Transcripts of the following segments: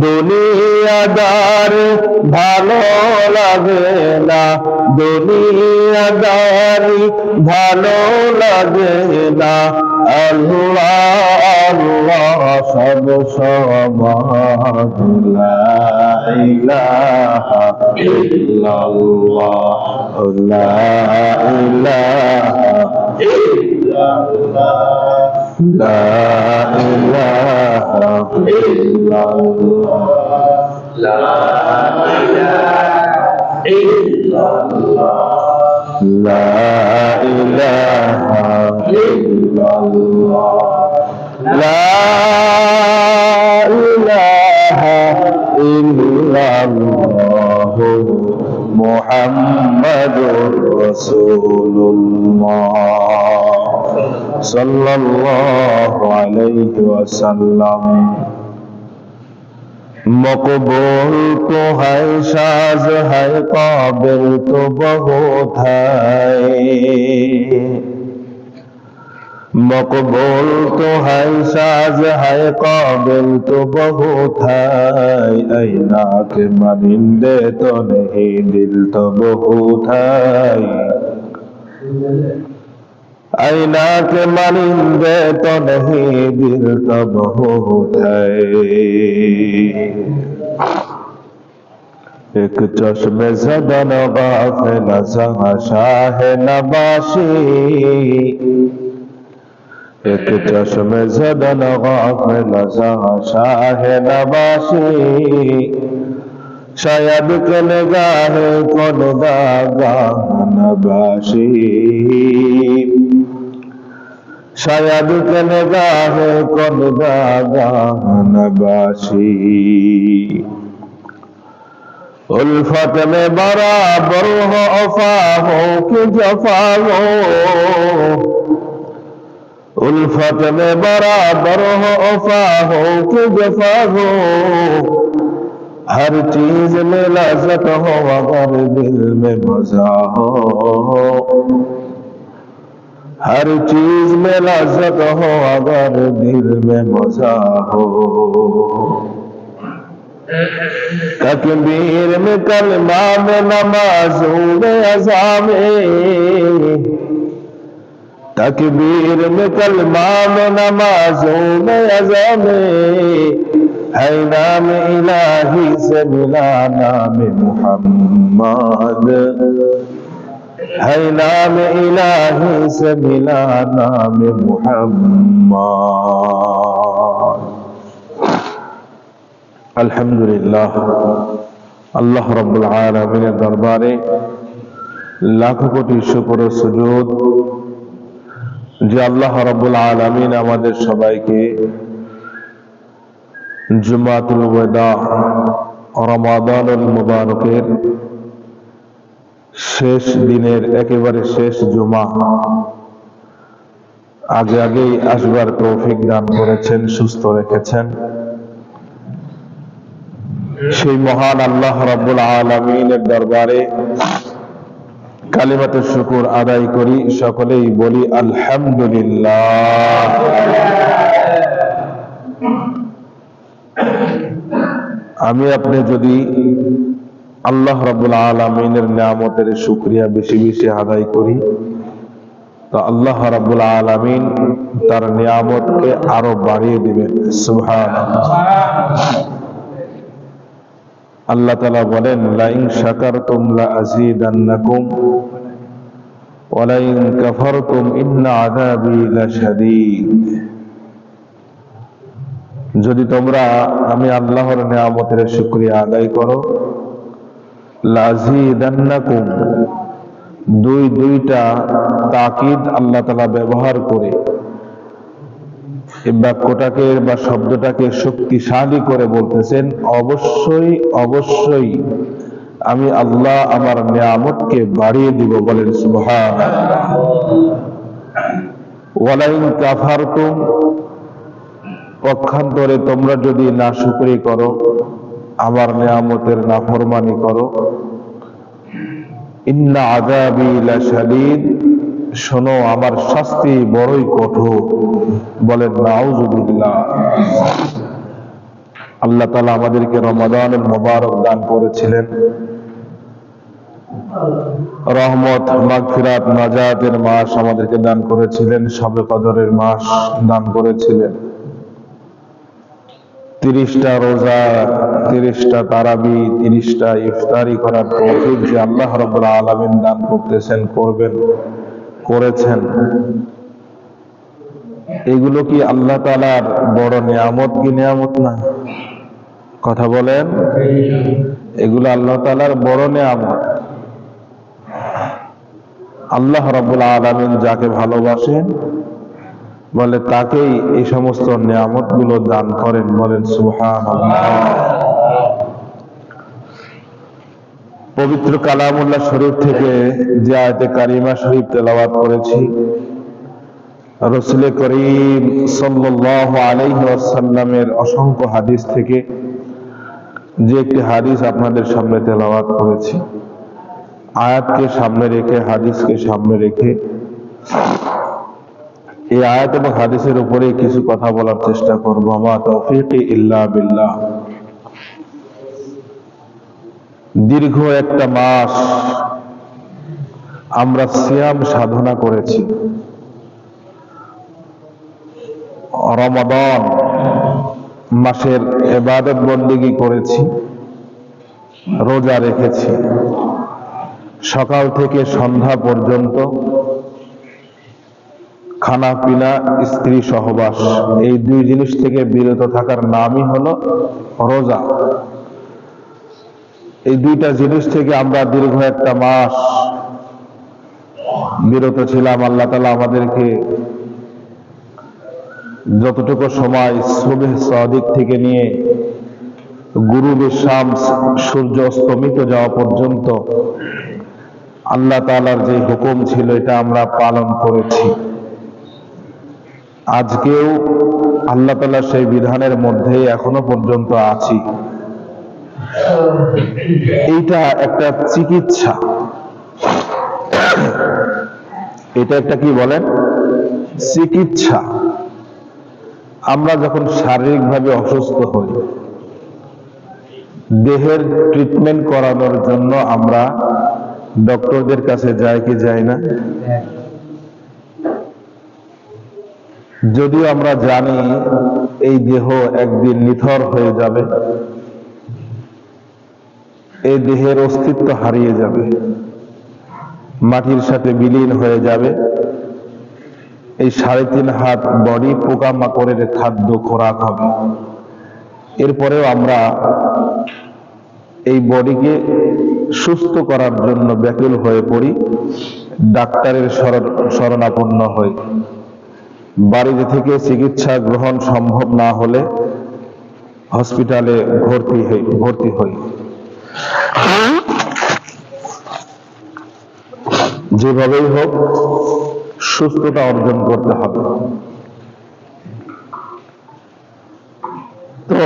দুনিয়াদার ভালো লাগে না, দুনিয়াদার ভালো লাগে না, আল্লাহ আল্লাহ সব সমান, লা ইলাহা ইল্লাল্লাহ, লা ইলাহা ইল্লাল্লাহ, লা ইলাহা ইল্লাল্লাহ, লা ইলাহা ইল্লাল্লাহ, লা ইলাহা ইল্লাল্লাহ, লা ইলাহা ইল্লাল্লাহ, মুহাম্মাদুর রাসূলুল্লাহ सल्लल्लाहु अलैहि वसल्लम। मकबूल तो है शाज है काबिल तो बहुत है, मकबूल तो है शाज है काबिल तो बहुत है, ऐना के मनिंदे तो नहीं दिल तो बहुत है, ऐना के मनिंदे तो नहीं दिल तो बहुत है। एक चश्मे ज़दन गाफिल शाह नबाशी, एक चश्मे ज़दन गाफिल शाह नबाशी, शायद के निगाह को निगाह नबाशी, शायद के निगाह को निगाह नबाशी। उल्फत में बराबर हो वफा हो कि जफा हो, उल्फत में बराबर हो वफा हो कि जफा हो, हर चीज में लज़्ज़त हो अगर दिल में मज़ा हो, हर चीज में लज़्ज़त हो अगर दिल में मज़ा हो। तकबीर में कलमा में नमाज़ों में अज़ा में, तकबीर में कलमा में नमाज़ों में अज़ा में, है नाम इलाही से मिला नाम मुहम्मद, है नाम इलाही से मिला नाम मुहम्मद। अल्हम्दुलिल्लाह, अल्लाह रब्बुल आलमीনের দরবারে লাখ কোটি শুকর ও সুজুদ যে আল্লাহ রব্বুল আলামিন আমাদের সবাইকে জুমাতুল ওয়াদা রমাদানুল মুবারকের শেষ দিনের একেবারে শেষ জুমা, আগে আগেই আসবার তৌফিক দান করেছেন, সুস্থ রেখেছেন। সেই মহান আল্লাহ রাব্বুল আলামিনের দরবারে কালিমাতে শুকর আদায় করি, সকলেই বলি আলহামদুলিল্লাহ। আমি আপনি যদি আল্লাহ রাব্বুল আলামিনের নিয়ামতের শুকরিয়া বেশি বেশি আদায় করি, তো আল্লাহ রাব্বুল আলামিন তার নিয়ামতকে আরো বাড়িয়ে দিবেন। সুবহানাল্লাহ। আল্লাহ তাআলা বলেন, লাইন শাকারতুম লাযীদান্নাকুম ওয়া লাইন কাফারতুম ইন্না আযাবি লাশাদীদ। যদি তোমরা আমি আল্লাহর নিয়ামতের শুকরিয়া আদায় করো, লাযীদান্নাকুম, দুইটা তাকিদ আল্লাহ তাআলা ব্যবহার করে এই বাক্যটাকে বা শব্দটাকে শক্তিশালী করে বলতেছেন, অবশ্যই অবশ্যই আমি আল্লাহ আমার নিয়ামতকে বাড়িয়ে দিব। বলেন সুবহানাল্লাহ। ওয়ালাইন কাফারতুম, পক্ষান্তরে তোমরা যদি নাশুকরি করো, আমার নিয়ামতের নাফরমানি করো, ইন্না আযাবি লাশাদীদ, শোনো আমার শাস্তি বড়ই কঠোর। বলেন নাউযুবিল্লাহ। আল্লাহ তাআলা আমাদেরকে রমাদানুল মুবারক দান করেছিলেন, রহমত, মাগফিরাত, নাজাতের মাস আমাদেরকে দান করেছিলেন, শবে কদরের মাস দান করেছিলেন। 30টা রোজা, 30টা তারাবি, 30টা ইফতারি করার তৌফিক যে আল্লাহ রাব্বুল আলামিন দান করতেছেন, করবেন, করেছেন, এগুলো কি আল্লাহ তাআলার বড় নিয়ামত কি নিয়ামত না? কথা বলেন। এগুলো আল্লাহ তাআলার বড় নিয়ামত। আল্লাহ রাব্বুল আলামিন যাকে ভালোবাসেন বলে তাকেই এই সমস্ত নিয়ামত গুলো দান করেন। বলেন সুবহানাল্লাহ। পবিত্র কালামুল্লাহ শরীফ থেকে যে আয়াতে কারিমা শরীফ তেলাওয়াত করেছি, রাসূল করিম সাল্লাল্লাহু আলাইহি ওয়াসাল্লামের অসংখ্য হাদিস থেকে যে একটি হাদিস আপনাদের সামনে তেলাওয়াত করেছি, আয়াতকে সামনে রেখে, হাদিসকে সামনে রেখে এই আয়াত এবং হাদিসের উপরে কিছু কথা বলার চেষ্টা করব। মা তৌফিকি ইল্লা বিল্লাহ। দীর্ঘ একটা মাস আমরা সিয়াম সাধনা করেছি, রমাদান মাসের ইবাদত বন্দেগী করেছি, রোজা রেখেছি, সকাল থেকে সন্ধ্যা পর্যন্ত খানা পিনা, স্ত্রী সহবাস, এই দুই জিনিস থেকে বিরত থাকার নামই হলো রোজা। এই দুইটা জিনিস থেকে আমরা দীর্ঘ একটা মাস বিরত ছিলাম। আল্লাহ তাআলা আমাদেরকে যতটুকু সময় সুবহ সাদিক থেকে নিয়ে গুরুবে শামস, সূর্য অস্তমিত যাওয়া পর্যন্ত আল্লাহ তাআলার যে হুকুম ছিল এটা আমরা পালন করেছি। আজকেও আল্লাহ তাআলা সেই বিধানের মধ্যে এখনো পর্যন্ত আছি। এইটা একটা চিকিৎসা, এটা একটা কি বলেন, চিকিৎসা। আমরা যখন শারীরিকভাবে অসুস্থ হই, দেহের ট্রিটমেন্ট করানোর জন্য আমরা ডক্টরদের কাছে যাই কি যাই না? যদিও আমরা জানি এই দেহ একদিন নিথর হয়ে যাবে, এই দেহের অস্তিত্ব হারিয়ে যাবে, মাটির সাথে বিলীন হয়ে যাবে। এই 3.5 হাত বডি পোকামাকড়ের খাদ্য খোরাক হবে। এরপরেও আমরা এই বডিকে সুস্থ করার জন্য ব্যাকুল হয়ে পড়ি, ডাক্তারের শরণাপন্ন হই। বাড়িতে থেকে চিকিৎসা গ্রহণ সম্ভব না হলে হসপিটালে ভর্তি হই। যেভাবেই হোক সুস্থতা অর্জন করতে হবে। তো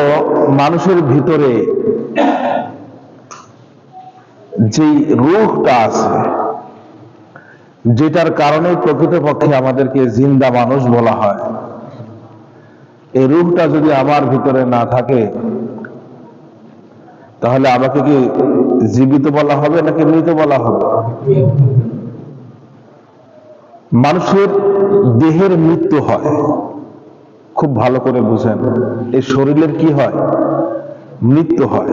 মানুষের ভিতরে যে রূহটা আছে, যেটার কারণে প্রকৃতপক্ষে আমাদেরকে জিন্দা মানুষ বলা হয়, এই রূহটা যদি আমার ভিতরে না থাকে তাহলে আমাকে কি জীবিত বলা হবে নাকি মৃত বলা হবে? মানুষের দেহের মৃত্যু হয়, খুব ভালো করে বুঝেন। এই শরীরের কি হয়? মৃত্যু হয়।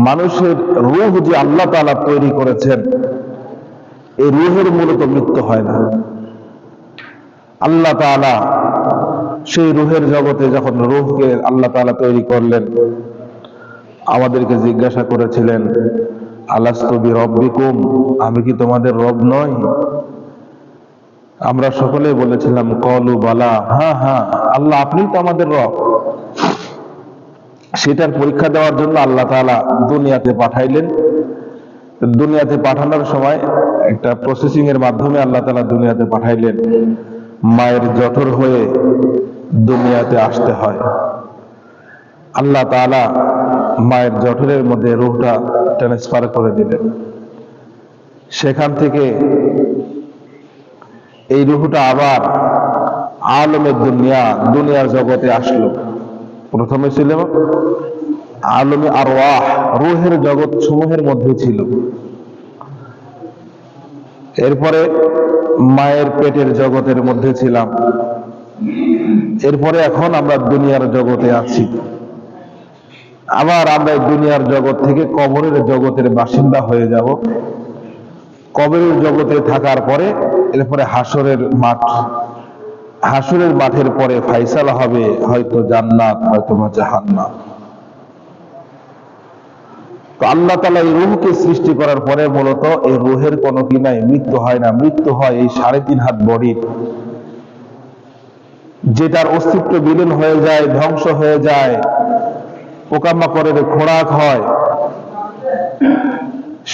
মানুষের রূহ যে আল্লাহ তাআলা তৈরি করেছেন, এই রূহের মূলত মৃত্যু হয় না। আল্লাহ তাআলা সেই রূহের জগতে যখন রূহকে আল্লাহ তাআলা তৈরি করলেন, আমাদেরকে জিজ্ঞাসা করেছিলেন, আলাস্তু বিরব্বিকুম, আমি কি তোমাদের রব নই? আমরা সকলেই বলেছিলাম কলু বালা, হ্যাঁ হ্যাঁ আল্লাহ আপনিই তো আমাদের রব। সেটার পরীক্ষা দেওয়ার জন্য আল্লাহ তাআলা দুনিয়াতে পাঠাইলেন। দুনিয়াতে পাঠানোর সময় একটা প্রসেসিং এর মাধ্যমে আল্লাহ তাআলা দুনিয়াতে পাঠাইলেন। মায়ের জঠর হয়ে দুনিয়াতে আসতে হয়। আল্লাহ তাআলা মায়ের জঠরের মধ্যে রূহটা ট্রান্সফার করে দিলেন। সেখান থেকে এই রূহটা আবার আলমে দুনিয়ার জগতে আসলো। প্রথমে ছিল আলমে আরওয়াহ, রূহের জগৎ সমূহের মধ্যে ছিল। এরপরে মায়ের পেটের জগতের মধ্যে ছিলাম। এরপরে এখন আমরা দুনিয়ার জগতে আছি। আবার আমরা দুনিয়ার জগৎ থেকে কবরের জগতের বাসিন্দা হয়ে যাব। কবরের জগতে থাকার পরে এরপরে হাসরের মাঠ, হাসরের মাঠের পরে ফাইসালা হবে, হয়তো জান্নাত হয়তো বা জাহান্নাম। তো আল্লাহ তাআলা এই রূহকে সৃষ্টি করার পরে মূলত এই রূহের কোনো কি নাই, মৃত্যু হয় না। মৃত্যু হয় এই 3.5 হাত বডির, যেটার অস্তিত্ব বিলীন হয়ে যায়, ধ্বংস হয়ে যায়, পোকামাকড়ের খোরাক হয়।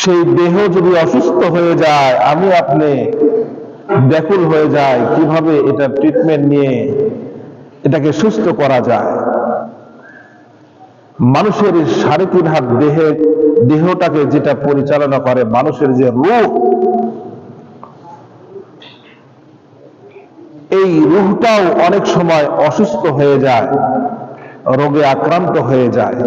সেই দেহ যদি অসুস্থ হয়ে যায়, আমি আপনি ব্যাকুল হয়ে যায় কিভাবে এটা ট্রিটমেন্ট নিয়ে এটাকে সুস্থ করা যায়। মানুষের 3.5 হাত দেহটাকে যেটা পরিচালনা করে, মানুষের যে রূহ, এই রূহটাও অনেক সময় অসুস্থ হয়ে যায়, রোগে আক্রান্ত হয়ে যায়।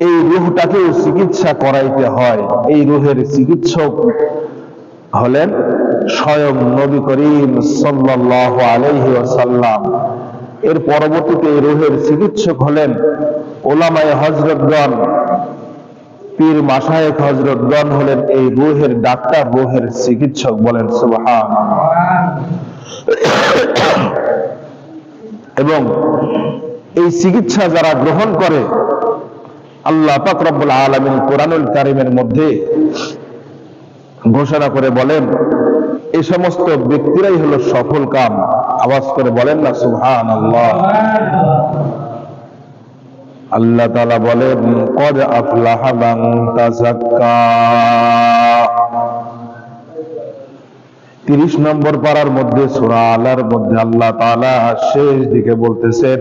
এই রূহটাকেও চিকিৎসা করাইতে হয়। এই রূহের চিকিৎসক হলেন স্বয়ং নবী করিম সাল্লাল্লাহু আলাইহি ওয়াসাল্লাম। এর পরবর্তীতে এই রূহের চিকিৎসক হলেন উলামায়ে হযরতগণ, পীর মাশায়েখ হযরতগণ হলেন এই রূহের ডাক্তার, রূহের চিকিৎসক। বলেন সুবহানাল্লাহ। এবং এই চিকিৎসা যারা গ্রহণ করে, আল্লাহ পাক রব্বুল আলামিন কোরআনুল কারীমের মধ্যে ঘোষণা করে বলেন, এই সমস্ত ব্যক্তিরাই হলো সফল কাম। আওয়াজ করে বলেন না সুবহানাল্লাহ। আল্লাহ তাআলা বলেন, ক্বাদ আফলাহা মান তাযাক্কা। 30 নম্বর পারার মধ্যে সূরা আলার মধ্যে আল্লাহ তাআলা শেষ দিকে বলতেছেন,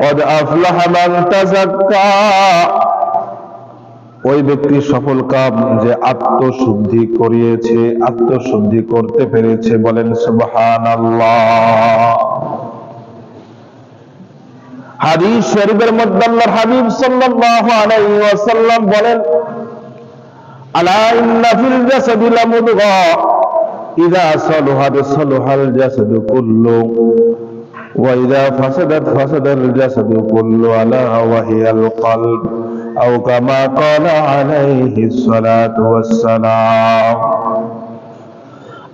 ক্বাদ আফলাহা মান তাযাক্কা। ওই ব্যক্তি সফল কাম যে আত্মশুদ্ধি করিয়েছে, আত্মশুদ্ধি করতে পেরেছে। বলেন সুবহানাল্লাহ। হাদিস শরীফের মধ্যে আল্লাহর হাবিব সাল্লাল্লাহু আলাইহি ওয়াসাল্লাম বলেন, আলা ইন্না ফিল জাসাদি লামুদগা ইযা সালুহাত সালুহাল জাসাদু কুল্লু ওয়া ইযা ফাসাদাত ফাসাদাল জাসাদু কুল্লু আলা ওয়া হিয়াল কলব আও কামা ক্বালা আলাইহিস সালাতু ওয়াস সালাম।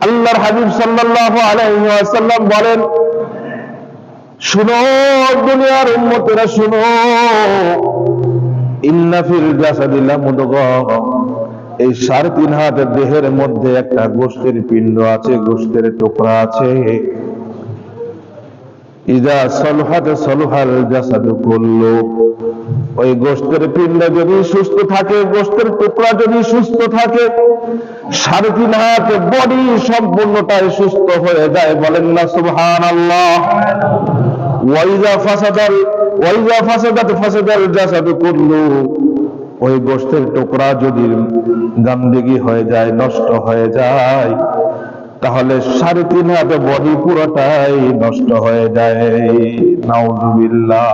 আল্লাহর হাবিব সাল্লাল্লাহু আলাইহি ওয়াসাল্লাম বলেন, শুনো দুনিয়ার উম্মতেরা, শুনো, ইন্না ফিল জাসাদি লামুদগা, এই 3.5 হাত দেহের মধ্যে একটা গোশতের পিণ্ড আছে, গোশতের টুকরা আছে। ইযা সালুহাত সালুহাল জাসাদু কুল্লু, ওই গোশতের পিণ্ড যদি সুস্থ থাকে, গোশতের টুকরা যদি সুস্থ থাকে, 3.5 হাত বডি সম্পূর্ণটাই সুস্থ হয়ে যায়। বলেন না সুবহানাল্লাহ। ওয়া ইযা ফাসাদাত ফাসাদাল জাসাদু কুল্লু, ওই গোশতের টুকরা যদি গান্দেগি হয়ে যায়, নষ্ট হয়ে যায়, তাহলে 3.5 হাত বডি পুরোটাই নষ্ট হয়ে যায়। নাউযুবিল্লাহ।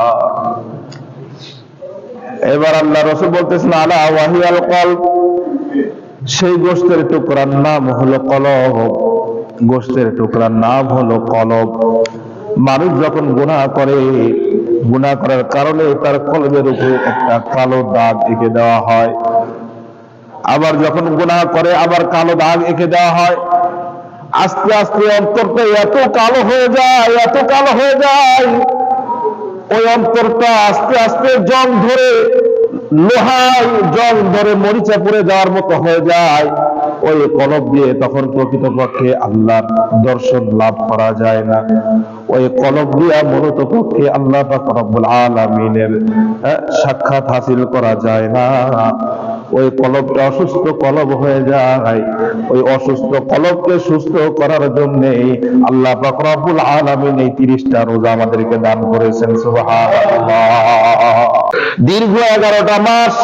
এবার আল্লাহ রাসূল বলতেছেন, আলা ওয়াহিয়াল কলব, সেই গোশতের টুকরার নাম হলো কলব। গোশতের টুকরার নাম হলো কলব। মানুষ যখন গুনাহ করে, গুনাহ করার কারণে তার কলবের উপরে একটা কালো দাগ এঁকে দেওয়া হয়। আবার যখন গুনাহ করে আবার কালো দাগ এঁকে দেওয়া হয়। আস্তে আস্তে অন্তরটা এত কালো হয়ে যায়, এত কালো হয়ে যায়, ওই অন্তরটা আস্তে আস্তে জং ধরে, লোহায় জং ধরে মরিচা পড়ে যাওয়ার মতো হয়ে যায়। ওই কলব দিয়ে তখন প্রকৃতপক্ষে আল্লাহর দর্শন লাভ করা যায় না। ওই কলব দিয়া মূলত পক্ষে আল্লাহ পাক রব্বুল আলামিনের সাক্ষাৎ হাসিল করা যায় না। ওই কলবটা অসুস্থ কলব হয়ে যায়। ওই অসুস্থ কলবকে সুস্থ করার জন্য আল্লাহ পাক রব্বুল আলামিন এই 30টা রোজা আমাদেরকে দান করেছেন। সুবহানাল্লাহ। দীর্ঘ 11টা মাস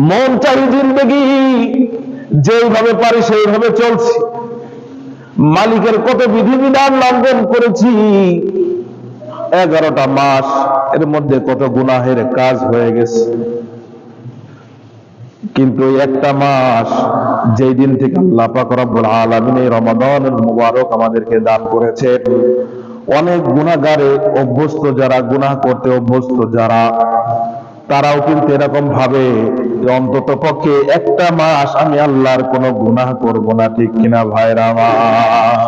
মন চাই জিন্দেগি যেইভাবে পারি সেইভাবে চলছি, মালিকের কত বিধিবিধান লঙ্ঘন করেছি, 11টা মাস এর মধ্যে কত গুনাহের কাজ হয়ে গেছে, কিন্তু একটা মাস যেই দিন থেকে আল্লাহ পাক রব্বুল আলামিন এই রমাদানুল মুবারক আমাদেরকে দান করেছে, অনেক গুনাহগারে অভ্যস্ত যারা, গুনাহ করতে অভ্যস্ত যারা, তারাও কিন্তু এরকম ভাবে অন্তত পক্ষে একটা মাস আমি আল্লাহর কোনো গুনাহ করব না, ঠিক কিনা ভাইরা আমার?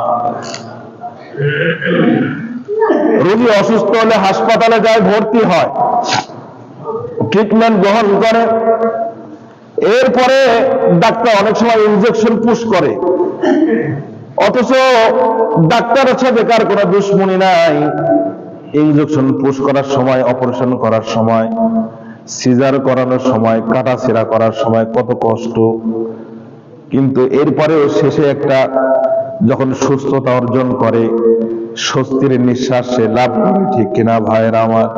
রোগী অসুস্থ হলে হাসপাতালে যায়, ভর্তি হয়, ট্রিটমেন্ট গ্রহণ করে, এরপরে ডাক্তার অনেক সময় ইনজেকশন পুশ করে, অথচ ডাক্তারের সাথে কার কোনো দুশ্মনী নাই। ইনজেকশন পুশ করার সময়, অপারেশন করার সময়, সিজার করানোর সময়, কাটাছেঁড়া করার সময় কত কষ্ট, কিন্তু এরপরেও শেষে একটা যখন সুস্থতা অর্জন করে, স্বস্তির নিঃশ্বাস সে লাভ করে, ঠিক কিনা ভাইয়েরা আমার?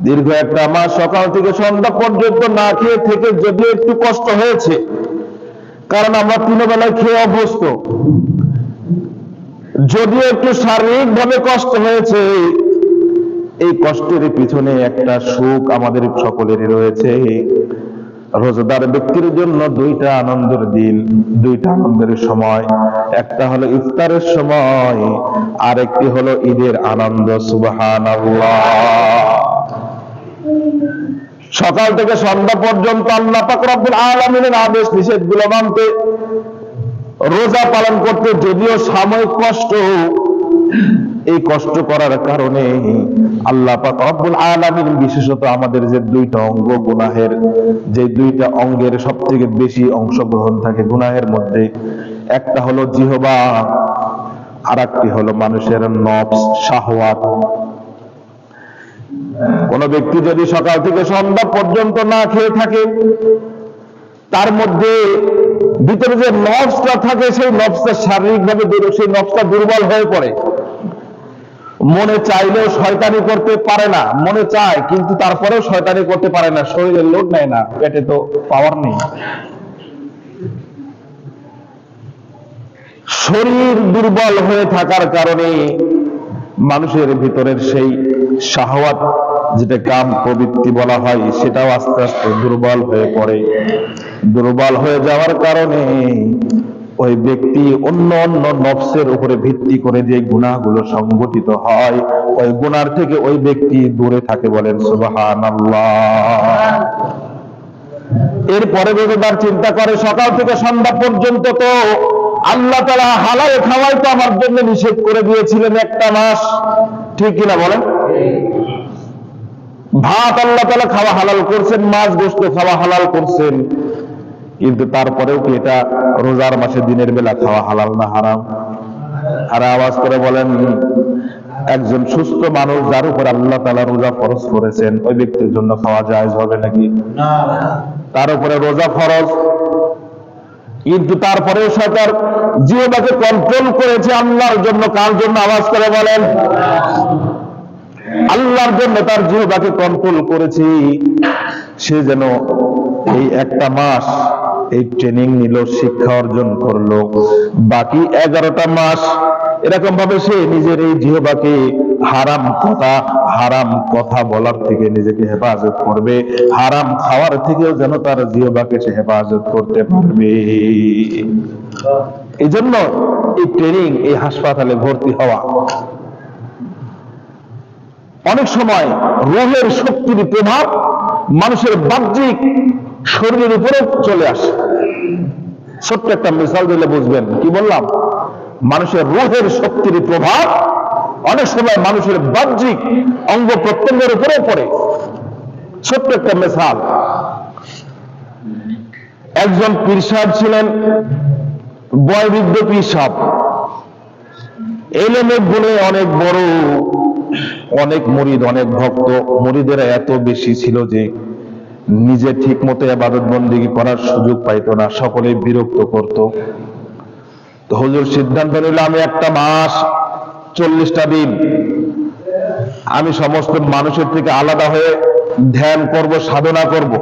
দীর্ঘ একটা মাস সকাল থেকে সন্ধ্যা পর্যন্ত না খেয়ে থেকে যদিও একটু কষ্ট হয়েছে, কারণ আমরা 3 বেলায় খেয়ে অভ্যস্ত, যদিও একটু শারীরিক ভাবে কষ্ট হয়েছে, এই কষ্টের পিছনে একটা সুখ আমাদের সকলেরই রয়েছে। রোজাদার ব্যক্তির জন্য 2টা আনন্দের দিন, 2টা আনন্দের সময়, একটা হলো ইফতারের সময়, আর একটি হলো ঈদের আনন্দ। সুবহানাল্লাহ। সকাল থেকে সন্ধ্যা পর্যন্ত আল্লাহ পাক রব্বুল আলামিনের আদেশ নিষেধগুলো মানতে, রোজা পালন করতে যদিও সাময়িক কষ্ট, এই কষ্ট করার কারণে আল্লাহ পাক রব্বুল আলামিন বিশেষত আমাদের যে 2টা অঙ্গ গুনাহের, যে 2টা অঙ্গের সবথেকে বেশি অংশগ্রহণ থাকে গুনাহের মধ্যে, একটা হলো জিহ্বা, আর একটি হলো মানুষের নফস, শাহওয়াত। কোন ব্যক্তি যদি সকাল থেকে সন্ধ্যা পর্যন্ত না খেয়ে থাকে, তার মধ্যে ভিতরে যে নফসটা থাকে, সেই নফসটা শারীরিকভাবে সেই নফসটা দুর্বল হয়ে পড়ে, মনে চাইলেও শয়তানি করতে পারে না, মনে চায় কিন্তু তারপরেও শয়তানি করতে পারে না, শরীরের লোড নেয় না, পেটে তো পাওয়ার নেই। শরীর দুর্বল হয়ে থাকার কারণে মানুষের ভিতরের সেই শাহওয়াত, যেটা কাম প্রবৃত্তি বলা হয়, সেটাও আস্তে আস্তে দুর্বল হয়ে পড়ে। দুর্বল হয়ে যাওয়ার কারণে ওই ব্যক্তি অন্য অন্য নফসের উপরে ভিত্তি করে যে গুনাহগুলো সংগঠিত হয়, ওই গুনার থেকে ওই ব্যক্তি দূরে থাকে। বলেন সুবহানাল্লাহ। এরপরে রোজাদার চিন্তা করে, সকাল থেকে সন্ধ্যা পর্যন্ত তো আল্লাহ তাআলা হালাল খাওয়াই তো আমার জন্য নিষেধ করে দিয়েছিলেন একটা মাস, ঠিক কিনা বলেন? ভাত আল্লাহ তাআলা খাওয়া হালাল করছেন, মাছ গোশত খাওয়া হালাল করছেন, কিন্তু তারপরেও কি এটা রোজার মাসে দিনের বেলা খাওয়া হালাল না হারাম? আর আওয়াজ করে বলেন, একজন সুস্থ মানুষ যার উপর আল্লাহ তাআলা রোজা ফরজ করেছেন, ওই ব্যক্তির জন্য খাওয়া জায়েজ হবে নাকি? না। তার উপরে রোজা ফরজ, কিন্তু তারপরেও সে তার জিহ্বাকে কন্ট্রোল করেছে আল্লাহর জন্য। কার জন্য? আওয়াজ করে বলেন। আল্লাহর জন্য তার জিহ্বাকে কন্ট্রোল করেছে। সে যেন এই একটা মাস এই ট্রেনিং নিল, শিক্ষা অর্জন করলো, বাকি 11টা মাস এরকম ভাবে সে নিজের এই জিহ্বাকে হারাম কথা বলার থেকে নিজেকে হেফাজত করবে, হারাম খাওয়ার থেকেও যেন তার জিহ্বাকে সে হেফাজত করতে পারবে। এই জন্য এই ট্রেনিং, এই হাসপাতালে ভর্তি হওয়া। অনেক সময় রূহের শক্তির প্রভাব মানুষের বাহ্যিক শরীরের উপরে চলে আসে। ছোট্ট একটা মিসাল দিলে বুঝবেন কি বললাম। মানুষের রূহের শক্তির প্রভাব অনেক সময় মানুষের বাহ্যিক অঙ্গ প্রত্যঙ্গের উপরে পড়ে। ছোট্ট একটা মিসাল, একজন পীর সাহেব ছিলেন, বয়োবৃদ্ধ পীর সাহেব, এলেমের গুণে অনেক বড়, অনেক মুরিদ, অনেক ভক্ত। মুরিদেরা এত বেশি ছিল যে নিজে ঠিক মতো ইবাদত বন্দেগী করার সুযোগ পাইত না, সকলে বিরক্ত করত। তো হুজুর সিদ্ধান্ত নিল, আমি একটা মাস 40টা দিন আমি সমস্ত মানুষের থেকে আলাদা হয়ে ধ্যান করব, সাধনা করব,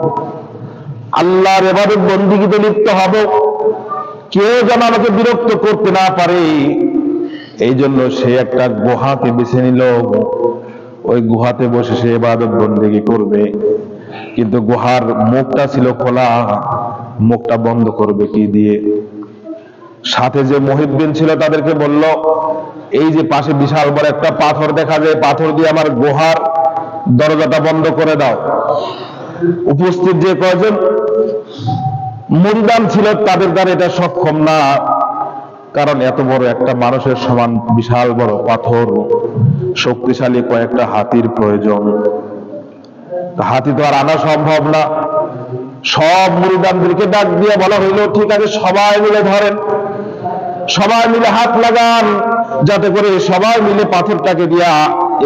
আল্লাহর ইবাদত বন্দেগীতে লিপ্ত হব, কেউ যেন আমাকে বিরক্ত করতে না পারে। এই জন্য সে একটা গুহাকে বেছে নিল, ওই গুহাতে বসে সে ইবাদত বন্দেগী করবে। কিন্তু গুহার মুখটা ছিল খোলা, মুখটা বন্ধ করবে কি দিয়ে? সাথে যে মুহিদ্দিন ছিল তাদেরকে বলল, এই যে পাশে বিশাল বড় একটা পাথর দেখা যায়, পাথর দিয়ে আমার গুহার দরজাটা বন্ধ করে দাও। উপস্থিত যে কয়জন মুরিদান ছিল তাদের দ্বারা এটা সক্ষম না, কারণ এত বড় একটা মানুষের সমান বিশাল বড় পাথর, শক্তিশালী কয়েকটা হাতির প্রয়োজন। হাতি তো আর আনা সম্ভব না। সব মুরিদানদেরকে ডাক দিয়ে বলা হইলো, ঠিক আছে সবাই মিলে ধরেন, সবাই মিলে হাত লাগান, যাতে করে সবাই মিলে পাথরটাকে দিয়া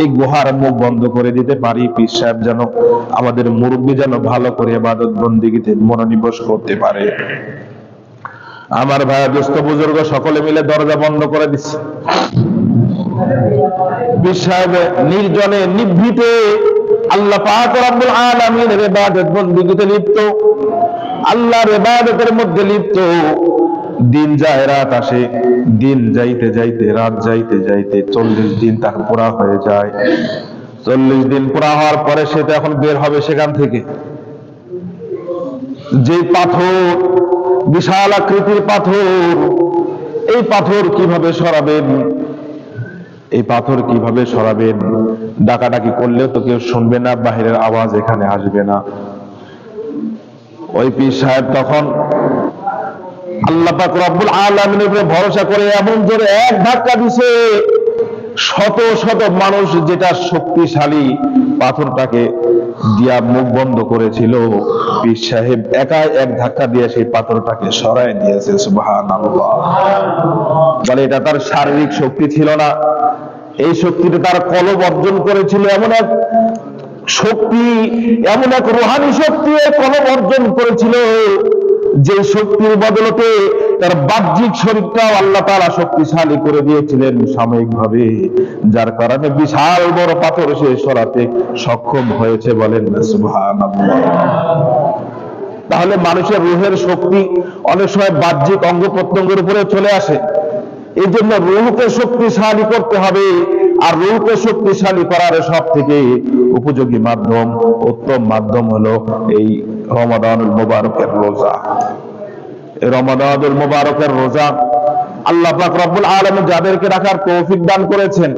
এই গুহার মুখ বন্ধ করে দিতে পারি। পীর সাহেব যেন, আমাদের মুরব্বী যেন ভালো করে ইবাদত বন্দেগীতে মনোনিবেশ করতে পারে। আমার ভাই দোস্ত বুজুর্গ সকলে মিলে দরজা বন্ধ করে দিচ্ছে। পীর সাহেব নির্জনে নিভৃতে আল্লাহ পাক রব্বুল আলামিনের ইবাদত বন্দেগীতে লিপ্ত, আল্লাহর ইবাদতের মধ্যে লিপ্ত। দিন যায় রাত আসে, দিন যাইতে যাইতে রাত যাইতে যাইতে 40 দিন তার পুরা হয়ে যায়। 40 দিন পুরা হওয়ার পরে সে তো এখন বের হবে সেখান থেকে। যে পাথর, বিশাল আকৃতির পাথর, এই পাথর কিভাবে সরাবেন? এই পাথর কিভাবে সরাবেন? ডাকাডাকি করলেও তো কেউ শুনবে না, বাহিরের আওয়াজ এখানে আসবে না। ওই পীর সাহেব তখন আল্লাহ পাক রব্বুল আলামিনের উপরে ভরসা করে এমন জোরে এক ধাক্কা দিছে, শত শত মানুষ যেটা শক্তিশালী পাথরটাকে দিয়া মুখ বন্ধ করেছিল, পীর সাহেব একাই এক ধাক্কা দিয়ে সেই পাথরটাকে সরায় দিয়েছে। সুবহানাল্লাহ। বলে এটা তার শারীরিক শক্তি ছিল না, এই শক্তিটা তার কলব অর্জন করেছিল। এমন এক শক্তি, এমন এক রুহানি শক্তি কলব অর্জন করেছিল, যে শক্তির বদলতে তার বাহ্যিক শরীরটাও আল্লাহ তাআলা শক্তিশালী করে দিয়েছিলেন সাময়িকভাবে, যার কারণে বিশাল বড় পাথর সে সরাতে সক্ষম হয়েছে। বলেন না সুবহানাল্লাহ। তাহলে মানুষের রূহের শক্তি অনেক সময় বাহ্যিক অঙ্গ প্রত্যঙ্গের উপরে চলে আসে। এই জন্য রূহকে শক্তিশালী করতে হবে, আর রূহকে শক্তিশালী করার সব থেকে উপযোগী মাধ্যম, উত্তম মাধ্যম হলো এই রমাদানুল মুবারকের রোজা। এই রমাদানুল মুবারকের রোজা আল্লাহ পাক রব্বুল আলামিন যাদেরকে রাখার তৌফিক দান করেছেন,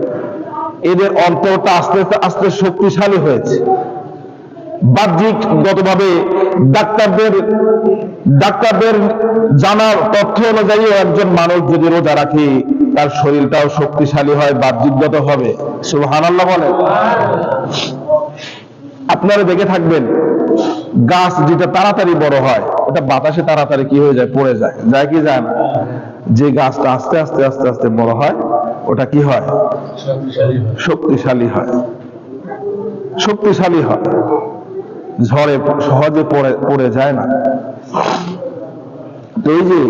এদের অন্তরটা আস্তে আস্তে শক্তিশালী হয়েছে। বাহ্যিকগতভাবে ডাক্তারদের জানার তথ্য অনুযায়ী একজন মানুষ যদি রোজা রাখে, তার শরীরটাও শক্তিশালী হয়, বাহ্যিকগত হবে। সুবহানাল্লাহ বলেন। আপনারা দেখে থাকবেন, গাছ যেটা তাড়াতাড়ি বড় হয়, ওটা বাতাসে তাড়াতাড়ি কি হয়ে যায়? পড়ে যায়। যায় কি যায় না? যে গাছটা আস্তে আস্তে আস্তে আস্তে বড় হয়, ওটা কি হয়? শক্তিশালী হয়। শক্তিশালী হয়, ঝড়ে সহজে পড়ে যায় না। তো এই যে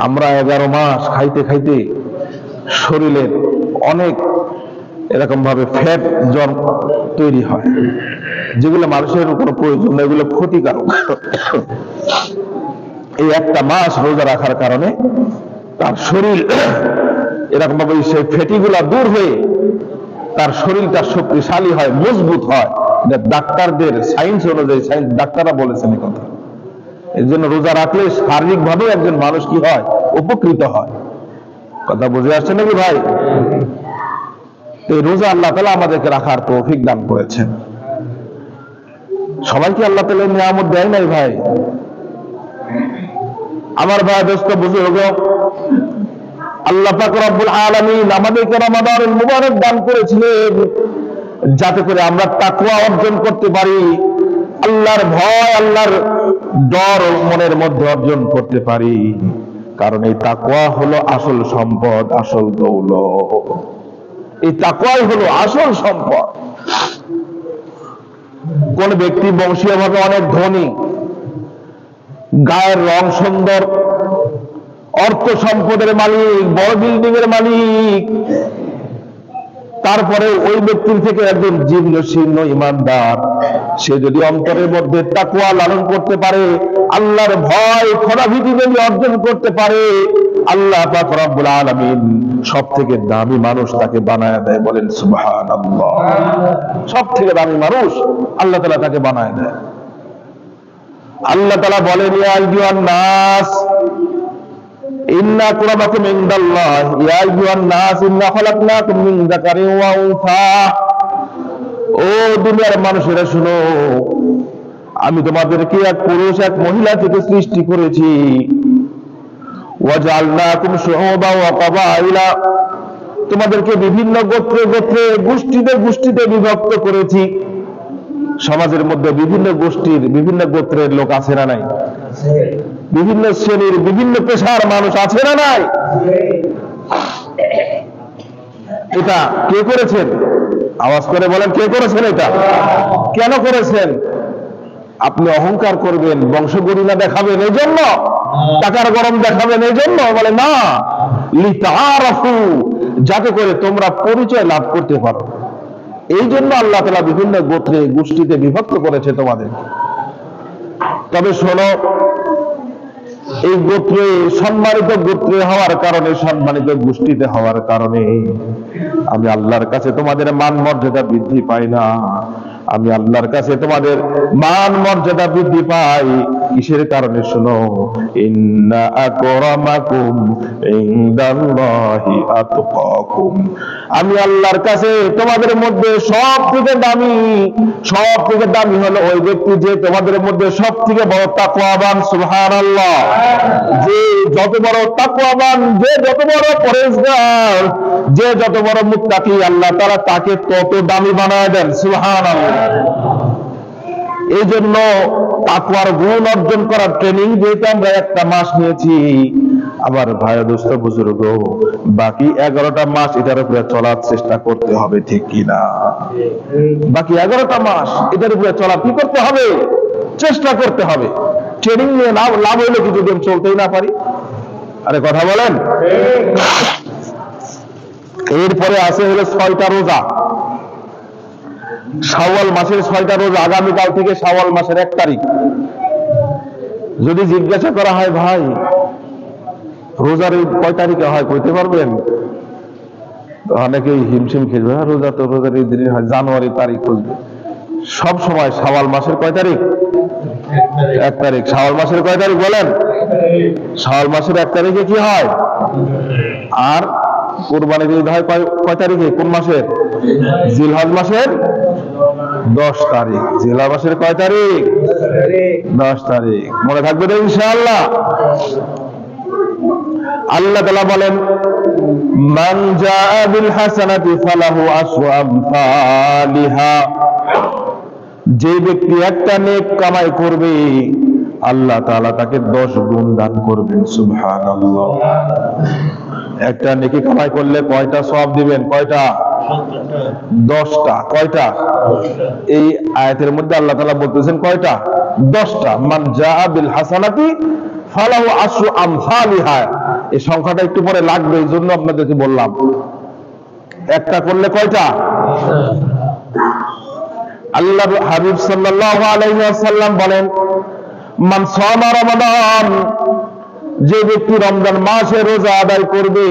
আমরা 11 মাস খাইতে খাইতে শরীরের অনেক এরকম ভাবে ফ্যাট জন্ম তৈরি হয়, যেগুলো মানুষের কোনো প্রয়োজন না, এগুলো ক্ষতিকারক। এই একটা মাস রোজা রাখার কারণে তার শরীর এরকম ভাবে সেই ফ্যাটিগুলা দূর হয়ে তার শরীরটা শক্তিশালী হয়, মজবুত হয়। ডাক্তারদের সায়েন্স অনুযায়ী, ডাক্তাররা বলেছেন এই কথা। এর জন্য রোজা রাখলে শারীরিক ভাবে একজন মানুষ কি হয়? উপকৃত হয়। কথা বুঝে আসছে নাকি ভাই? এই রোজা আল্লাহ তাআলা আমাদেরকে রাখার তৌফিক দান করেছেন। সবাইকে আল্লাহ তাআলা নিয়ামত দেয় নাই ভাই। আমার ভাই দোস্ত বুজুর্গ, আল্লাহ পাক রব্বুল আলামিন আমাদেরকে রমাদানুল মুবারক দান করেছিলেন যাতে করে আমরা তাকওয়া অর্জন করতে পারি, আল্লাহর ভয়, আল্লাহর ডর মনের মধ্যে অর্জন করতে পারি। কারণ এই তাকওয়া হলো আসল সম্পদ, আসল দৌলত। এই তাকওয়াই হলো আসল সম্পদ। কোন ব্যক্তি বংশীয়ভাবে অনেক ধনী, গায়ের রং সুন্দর, অর্থ সম্পদের মালিক, বড় বিল্ডিং এর মালিক, তারপরে ওই ব্যক্তির থেকে একজন জীর্ণ শীর্ণ ইমানদার, সে যদি অন্তরের মধ্যে তাকওয়া লালন করতে পারে, আল্লাহর ভয়, খোদাভীতি যদি অর্জন করতে পারে, আল্লাহ পাক রব্বুল আলামিন সব থেকে দামি মানুষ তাকে বানায় দেয়। বলেন সুবহানাল্লাহ। সব থেকে দামি মানুষ আল্লাহ তাআলা তাকে বানায় দেয়। আল্লাহ তাআলা বলেন ইয়া আইয়ুহান নাস ইন্না আকরামাকুম ইনদাল্লাহ ইয়া আইয়ুহান নাস ইন্না খালাকনাকুম মিন যাকারিন ওয়া উনসা। ও দুনিয়ার মানুষেরা শুনো, আমি তোমাদেরকে এক পুরুষ এক মহিলা থেকে সৃষ্টি করেছি। ওয়াজআলনাকুম শুউবান ওয়া ক্বাবাইলা, তোমাদেরকে বিভিন্ন গোত্রে গোত্রে গোষ্ঠীতে গোষ্ঠীতে বিভক্ত করেছি। সমাজের মধ্যে বিভিন্ন গোষ্ঠীর বিভিন্ন গোত্রের লোক আছে না নাই? বিভিন্ন শ্রেণীর বিভিন্ন পেশার মানুষ আছে না নাই? এটা কে করেছেন? আওয়াজ করে বলেন, কে করেছেন এটা? কেন করেছেন? আপনি অহংকার করবেন, বংশগরিমা দেখাবেন এই জন্য? টাকার গরম দেখাবেন এই জন্য? বলে না, লিতাআরাফু, যাতে করে তোমরা পরিচয় লাভ করতে পারো। এই জন্য আল্লাহ তাআলা বিভিন্ন গোত্রে গোষ্ঠীতে বিভক্ত করেছে তোমাদের। তবে শোনো, এই গোত্রে সম্মানিত গোত্রে হওয়ার কারণে, সম্মানিত গোষ্ঠীতে হওয়ার কারণে আমি আল্লাহর কাছে তোমাদের মান মর্যাদা বৃদ্ধি পাই না। আমি আল্লাহর কাছে তোমাদের মান মর্যাদা বৃদ্ধি পাই কিসের কারণে? শোনো, ইন্না আকরামাকুম ইনদাল্লাহি আতকাকুম, আমি আল্লাহর কাছে তোমাদের মধ্যে সব থেকে দামি হলো ওই ব্যক্তি যে তোমাদের মধ্যে সব থেকে বড় তাকওয়াবান। সুবহানাল্লাহ। যে যত বড় তাকওয়াবান, যে যত বড় পরহেজগার, যে যত বড় মুত্তাকি, আল্লাহ তাআলা তাকে তত দামি বানায় দেন। সুবহানাল্লাহ। এই জন্য তাকওয়ার গুণ অর্জন করার ট্রেনিং যেহেতু আমরা একটা মাস নিয়েছি, আবার ভাই দোস্ত বুজুর্গ, বাকি 11টা মাস এটার উপরে চলার চেষ্টা করতে হবে, ঠিক কিনা? বাকি 11টা মাস এটার উপরে চলা কি করতে হবে? চেষ্টা করতে হবে। ট্রেনিং নিয়ে লাভ হইলে কি যদি চলতেই না পারি? আরে কথা বলেন। এরপরে আছে হলো 6টা রোজা। শাওয়াল মাসের 6টা রোজা, আগামীকাল থেকে শাওয়াল মাসের 1 তারিখ। যদি জিজ্ঞাসা করা হয়, ভাই রোজার কয় তারিখে হয় কইতে পারবেন? অনেকেই হিমশিম খেলবে, রোজা তো রোজার এই দিন হয়, জানুয়ারি তারিখ খুঁজবে। সব সময় শাওয়াল মাসের কয় তারিখ? 1 তারিখ। শাওয়াল মাসের কয় তারিখ বলেন? শাওয়াল মাসের 1 তারিখে কি হয়? আর কুরবানির ঈদ হয় কয় তারিখে? কোন মাসের? জিলহজ মাসের 10 তারিখ। জিলহজ মাসের কয় তারিখ? 10 তারিখ। মনে থাকবে তো ইনশাআল্লাহ। আল্লাহ তাআলা বলেন, মান জাআ বিল হাসানাতি ফালাহু আশরু আমসালিহা, যে ব্যক্তি একটা নেক কামাই করবে আল্লাহ তাআলা তাকে 10 গুণ দান করবেন। সুবহানাল্লাহ। একটা নেকি কামাই করলে কয়টা সওয়াব দিবেন? কয়টা? 10টা। কয়টা? এই আয়াতের মধ্যে আল্লাহ তাআলা বলতেছেন কয়টা? 10টা। মান জাআ বিল হাসানাতি ফালাহু আশরু আমসালিহা। এই সংখ্যাটা একটু পরে লাগবে, এই জন্য আপনাদেরকে বললাম। একটা করলে কয়টা? আল্লাহর হাবিব সাল্লাল্লাহু আলাইহি ওয়াসাল্লাম বলেন, মান সামা রমাদান, যে ব্যক্তি রমজান মাসে রোজা আদায় করবে,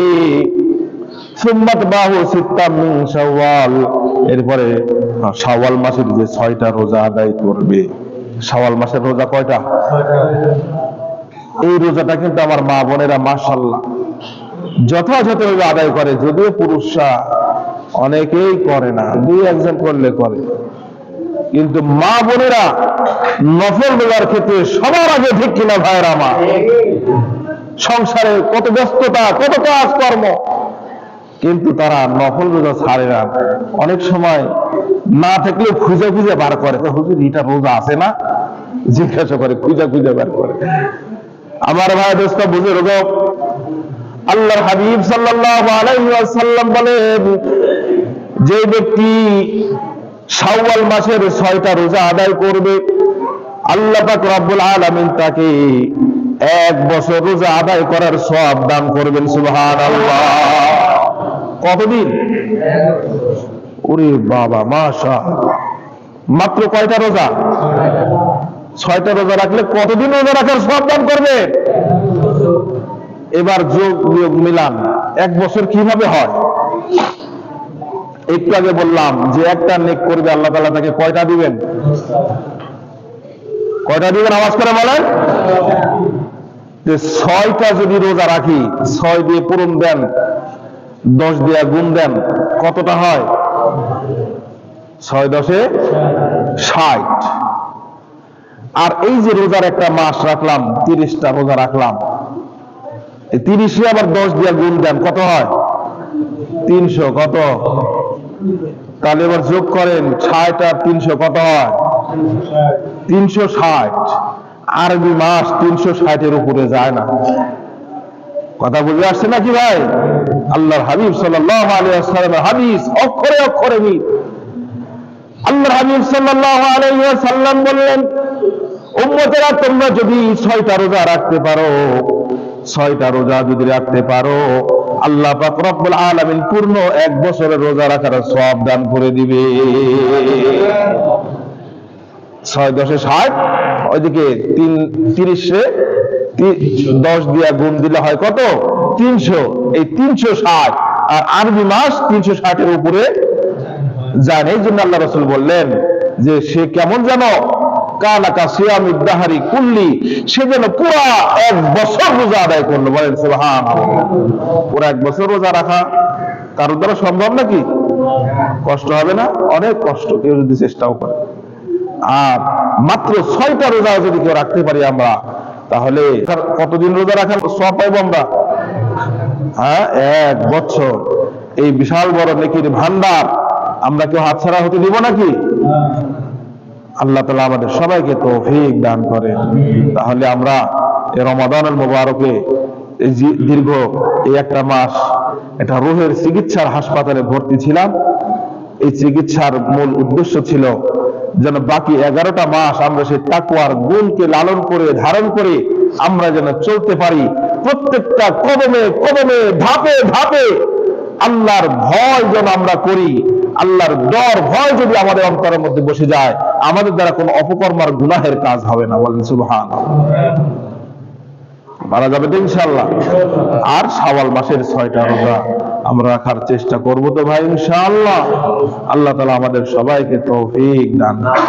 সুম্মাত বাহু সিত্তাম মিন শাওয়াল, এরপরে শাওয়াল মাসের যে 6টা রোজা আদায় করবে। শাওয়াল মাসের রোজা কয়টা? এই রোজাটা কিন্তু আমার মা বোনেরা মাশাআল্লাহ যথাযথভাবে আদায় করে, যদিও পুরুষরা অনেকেই করে না, 2-1 করলে করে, কিন্তু মা বোনেরা নফল রোজার ক্ষেত্রে সবার আগে, ঠিক কিনা ভাইয়েরা আমার? সংসারে কত ব্যস্ততা, কত কাজ কর্ম, কিন্তু তারা নফল রোজা ছাড়ে না। অনেক সময় না থাকলেও খুঁজে খুঁজে বার করে, হুজুর এটা রোজা আছে না, জিজ্ঞাসা করে, খুঁজে খুঁজে বার করে। আমার ভাই দোস্ত বুজুর্গ, আল্লাহর হাবিব সাল্লাল্লাহু আলাইহি ওয়াসাল্লাম বলেন, যে ব্যক্তি শাওয়াল মাসের 6টা রোজা আদায় করবে, আল্লাহ পাক রব্বুল আলামিন তাকে 1 বছর রোজা আদায় করার সওয়াব দান করবেন। সুবহানাল্লাহ। কতদিন? ওরে বাবা, মাশাআল্লাহ। মাত্র কয়টা রোজা? 6টা রোজা রাখলে কতদিন রোজা রাখার সওয়াব দান করবে? এবার যোগ বিয়োগ মিলান, 1 বছর কিভাবে হয়? একটু আগে বললাম যে একটা নেক করবে আল্লাহ তাআলা তাকে কয়টা দিবেন? কয়টা দিবেন? আওয়াজ করে বলেন। যে 6টা যদি রোজা রাখি, 6 দিয়ে পূরণ দেন, 10 দিয়ে গুণ দেন, কতটা হয়? 6 10 60। আর এই যে রোজার একটা মাস রাখলাম, 30টা রোজা রাখলাম, এই 30 আবার 10 দিয়ে গুণ দেন, কত হয়? 300। কত? তাহলে এবার যোগ করেন, 60 আর 300 কত হয়? 360। আরবি মাস 360-এর উপরে যায় না। কথা বুঝে আসছে নাকি ভাই? আল্লাহর হাবিব সাল্লাল্লাহু আলাইহি ওয়াসাল্লামের হাদিস অক্ষরে অক্ষরে মিল। আল্লাহর হাবিব সাল্লাল্লাহু আলাইহি ওয়াসাল্লাম বললেন, উম্মতেরা তোমরা যদি 6টা রোজা রাখতে পারো, 6টা রোজা যদি রাখতে পারো, আল্লাহ পাক রব্বুল আলামিন পূর্ণ 1 বছরের রোজা রাখার সওয়াব দান করে দিবে। 6 10 60, ওইদিকে 30 10 দিয়া গুণ দিলে হয় কত? 300। এই 360, আর আরবি মাস 360-এর উপরে যায় না। এই জন্য আল্লাহ রাসূল বললেন যে সে কেমন জানো? কানাকা সিয়ামিদ দাহরি কুল্লি, সে যেন পুরা 1 বছর রোজা আদায় করলো। বলেন সুবহানাল্লাহ। পুরা 1 বছর রোজা রাখা কারোর দ্বারা সম্ভব নাকি? কষ্ট হবে না? অনেক কষ্ট, কেউ যদি চেষ্টাও করে। আর মাত্র 6টা রোজা যদি কেউ রাখতে পারি আমরা, তাহলে কতদিন রোজা রাখার সওয়াব পাইবো আমরা? হ্যাঁ, 1 বছর। এই বিশাল বড় নেকির ভান্ডার আমরা কেউ হাতছাড়া হতে দিব নাকি? আল্লাহ তাআলা আমাদের সবাইকে তৌফিক দান করেন। তাহলে আমরা এই রমাদানুল মুবারকে এই দীর্ঘ এই একটা মাস এটা রূহের চিকিৎসার হাসপাতালে ভর্তি ছিলাম। এই চিকিৎসার মূল উদ্দেশ্য ছিল যেন বাকি 11টা মাস আমরা সেই তাকওয়ার গুণকে লালন করে ধারণ করে আমরা যেন চলতে পারি। প্রত্যেকটা কদমে কদমে, ধাপে ধাপে আল্লাহর ভয় যেন আমরা করি। আল্লাহর ডর ভয় যদি আমাদের অন্তরের মধ্যে বসে যায়, আমাদের দ্বারা কোনো অপকর্ম আর গুনাহের কাজ হবে না। বলেন সুবহানাল্লাহ। মারা যাবে তো ইনশাআল্লাহ। আর শাওয়াল মাসের 6টা রোজা আমরা রাখার চেষ্টা করব তো ভাই ইনশাআল্লাহ। আল্লাহ তাআলা আমাদের সবাইকে তৌফিক দান করুন।